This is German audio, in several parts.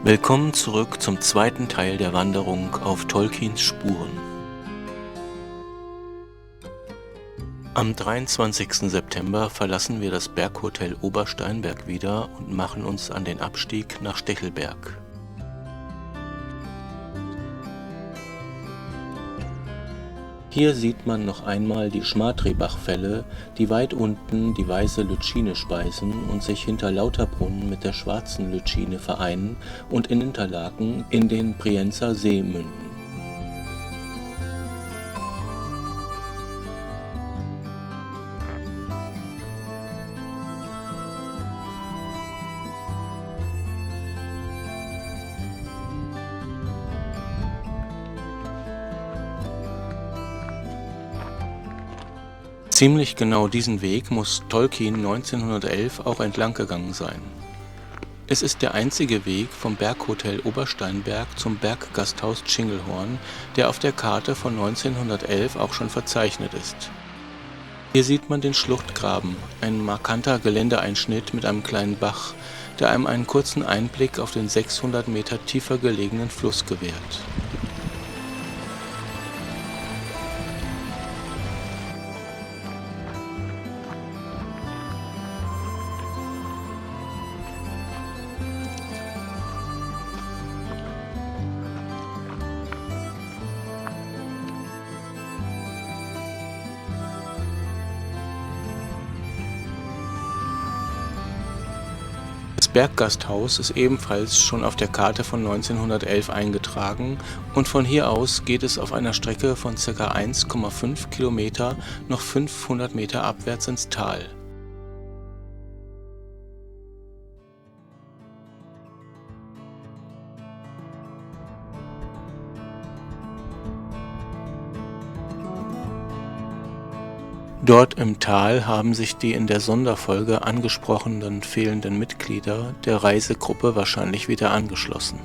Willkommen zurück zum zweiten Teil der Wanderung auf Tolkiens Spuren. Am 23. September verlassen wir das Berghotel Obersteinberg wieder und machen uns an den Abstieg nach Stechelberg. Hier sieht man noch einmal die Schmadribach-Fälle, die weit unten die weiße Lütschine speisen und sich hinter Lauterbrunnen mit der schwarzen Lütschine vereinen und in Interlaken in den Brienzer See münden. Ziemlich genau diesen Weg muss Tolkien 1911 auch entlang gegangen sein. Es ist der einzige Weg vom Berghotel Obersteinberg zum Berggasthaus Tschingelhorn, der auf der Karte von 1911 auch schon verzeichnet ist. Hier sieht man den Schluchtgraben, ein markanter Geländeeinschnitt mit einem kleinen Bach, der einem einen kurzen Einblick auf den 600 Meter tiefer gelegenen Fluss gewährt. Das Berggasthaus ist ebenfalls schon auf der Karte von 1911 eingetragen und von hier aus geht es auf einer Strecke von ca. 1,5 Kilometer noch 500 Meter abwärts ins Tal. Dort im Tal haben sich die in der Sonderfolge angesprochenen fehlenden Mitglieder der Reisegruppe wahrscheinlich wieder angeschlossen.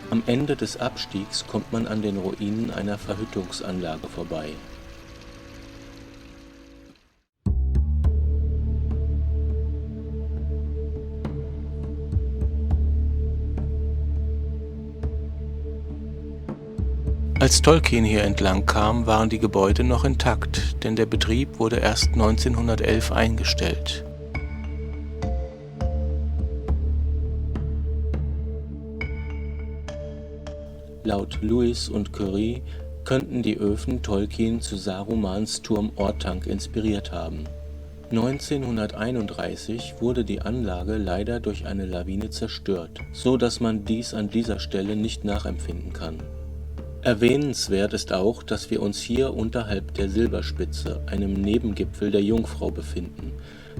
Am Ende des Abstiegs kommt man an den Ruinen einer Verhüttungsanlage vorbei. Als Tolkien hier entlang kam, waren die Gebäude noch intakt, denn der Betrieb wurde erst 1911 eingestellt. Laut Lewis und Currie könnten die Öfen Tolkien zu Sarumans Turm Orthanc inspiriert haben. 1931 wurde die Anlage leider durch eine Lawine zerstört, so dass man dies an dieser Stelle nicht nachempfinden kann. Erwähnenswert ist auch, dass wir uns hier unterhalb der Silberspitze, einem Nebengipfel der Jungfrau, befinden,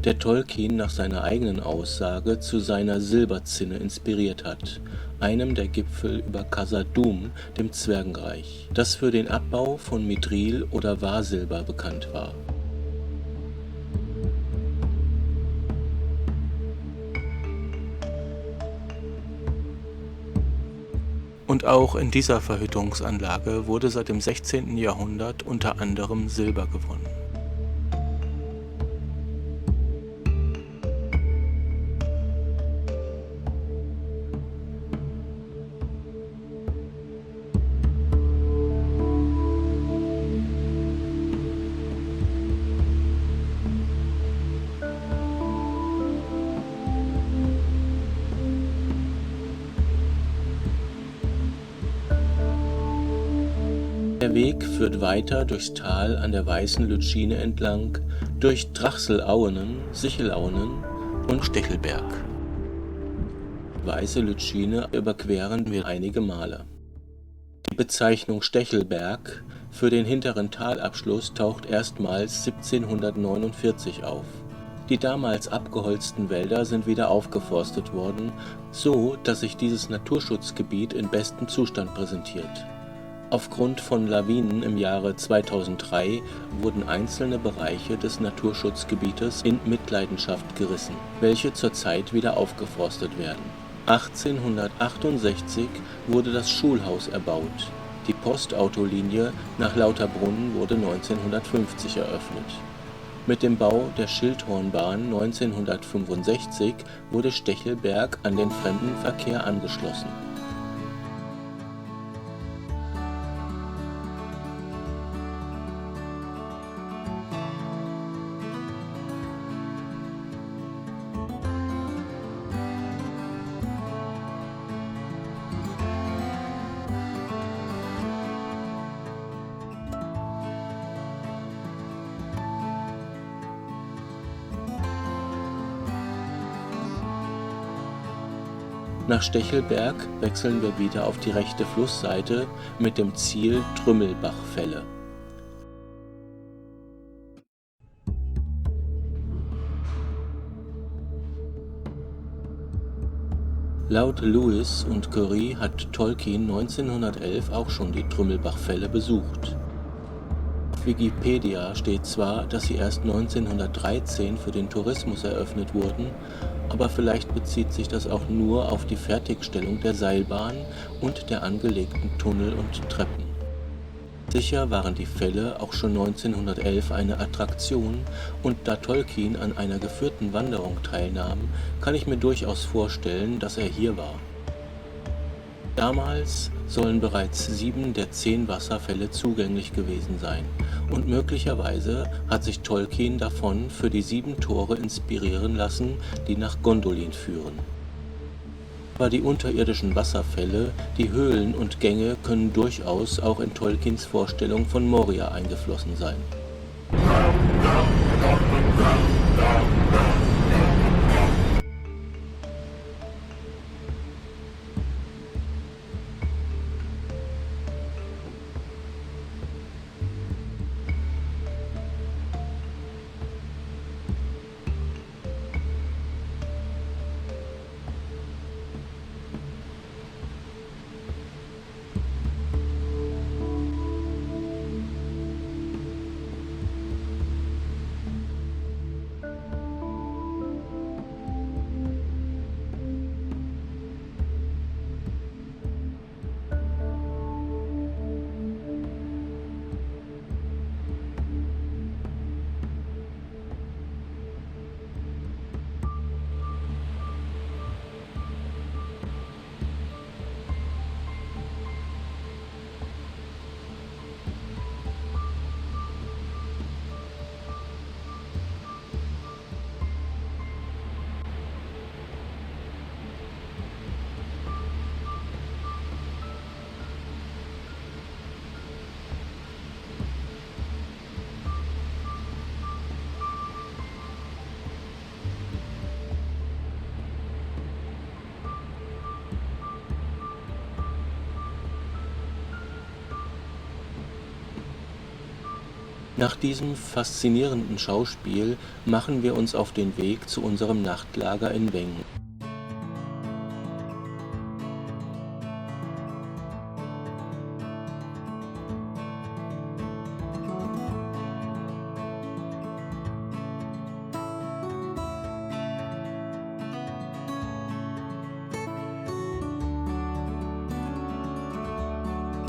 der Tolkien nach seiner eigenen Aussage zu seiner Silberzinne inspiriert hat, einem der Gipfel über Khazad-dûm, dem Zwergenreich, das für den Abbau von Mithril oder Wahrsilber bekannt war. Und auch in dieser Verhüttungsanlage wurde seit dem 16. Jahrhundert unter anderem Silber gewonnen. Der Weg führt weiter durchs Tal an der Weißen Lütschine entlang, durch Drachselauenen, Sichelauenen und Stechelberg. Die Weiße Lütschine überqueren wir einige Male. Die Bezeichnung Stechelberg für den hinteren Talabschluss taucht erstmals 1749 auf. Die damals abgeholzten Wälder sind wieder aufgeforstet worden, so dass sich dieses Naturschutzgebiet in bestem Zustand präsentiert. Aufgrund von Lawinen im Jahre 2003 wurden einzelne Bereiche des Naturschutzgebietes in Mitleidenschaft gerissen, welche zurzeit wieder aufgeforstet werden. 1868 wurde das Schulhaus erbaut. Die Postautolinie nach Lauterbrunnen wurde 1950 eröffnet. Mit dem Bau der Schildhornbahn 1965 wurde Stechelberg an den Fremdenverkehr angeschlossen. Nach Stechelberg wechseln wir wieder auf die rechte Flussseite mit dem Ziel Trümmelbachfälle. Laut Lewis und Curie hat Tolkien 1911 auch schon die Trümmelbachfälle besucht. Auf Wikipedia steht zwar, dass sie erst 1913 für den Tourismus eröffnet wurden, aber vielleicht bezieht sich das auch nur auf die Fertigstellung der Seilbahn und der angelegten Tunnel und Treppen. Sicher waren die Fälle auch schon 1911 eine Attraktion, und da Tolkien an einer geführten Wanderung teilnahm, kann ich mir durchaus vorstellen, dass er hier war. Damals sollen bereits 7 der 10 Wasserfälle zugänglich gewesen sein, und möglicherweise hat sich Tolkien davon für die 7 Tore inspirieren lassen, die nach Gondolin führen. Aber die unterirdischen Wasserfälle, die Höhlen und Gänge können durchaus auch in Tolkiens Vorstellung von Moria eingeflossen sein. Nach diesem faszinierenden Schauspiel machen wir uns auf den Weg zu unserem Nachtlager in Wengen.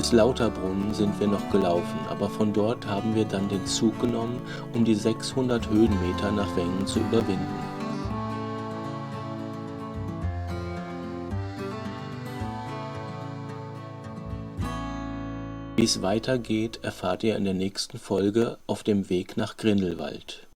Bis Lauterbrunnen sind wir noch gelaufen, aber von dort haben wir dann den Zug genommen, um die 600 Höhenmeter nach Wengen zu überwinden. Wie es weitergeht, erfahrt ihr in der nächsten Folge auf dem Weg nach Grindelwald.